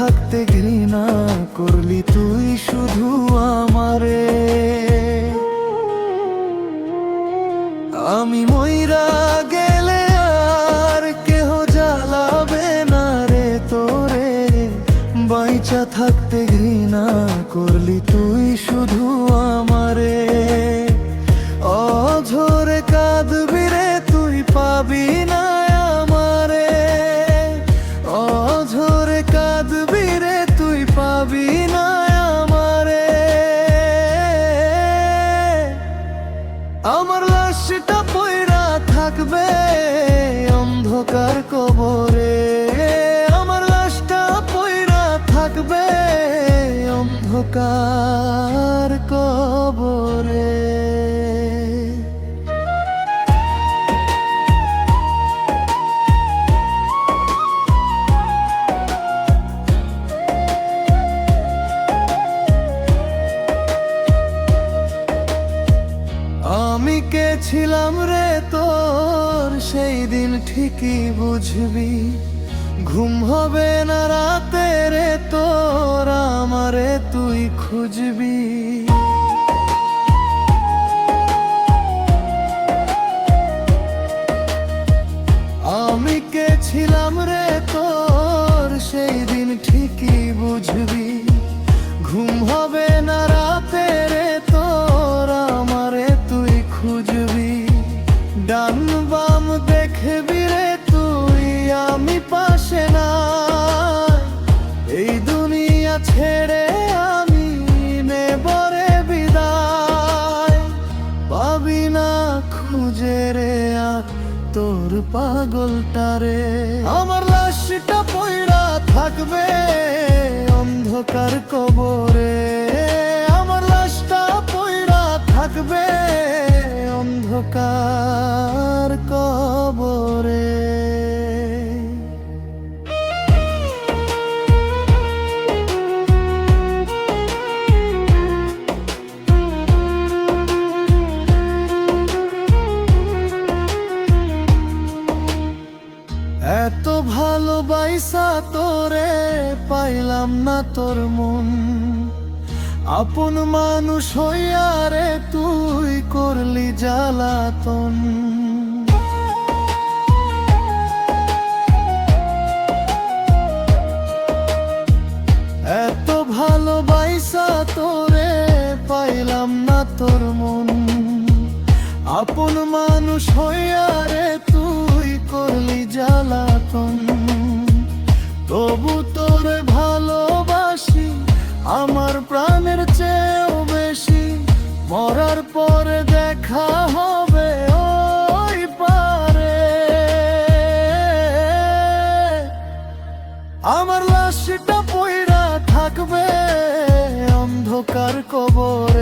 থাকতে ঘৃণা করলি তুই শুধু আমারে। আমি মইরা গেলে আর কেহ জ্বালাবে না রে তোরে, বাইচা থাকতে ঘৃণা করলি তুই শুধু আমারে। অঝরে কাঁদবি রে তুই পাবি না আমারে, অঝরে কাঁদবি রে তুই পাবি না আমারে। আমার লাশটা পইড়া থাকবে অন্ধকার কবরে, আমার লাশটা পইড়া থাকবে অন্ধকার কবরে। আমি কে ছিলাম রে তোর সেই দিন ঠিকই বুঝবি, ঘুম হবে না রাতে রে তোর আমারে তুই খুঁজবি। আমি কে ছিলাম রে তোর সেই দিন ঠিকই বুঝবি, ঘুম হবে না রাতে রে তোর আমারে তুই খুঁজবি। ডান বাম দেখবি রে তুই আমি পাশে নাই, এই দুনিয়া ছেড়ে আমি নেবরে বিদায়। পাবি না খুঁজে রে আর তোর পাগলটারে, আমার লাশটা পইড়া থাকবে অন্ধকার কবরে, আমার লাশটা পইড়া থাকবে অন্ধকার কবরে। এত ভালোবাসা তোরে পাইলাম না তোর মন, আপন মানুষ হইয়া রে তুই করলি জ্বালাতন। এত ভালোবাসা তোরে পাইলাম না তোর মন, আপন মানুষ হইয়া রে তুই করলি জ্বালাতন। তবু তোরে ভালোবাসি আমার প্রাণের চেয়েও বেশি, মরার পরে দেখা হবে ওই পারে। আমার লাশটা পইড়া থাকবে অন্ধকার কবর।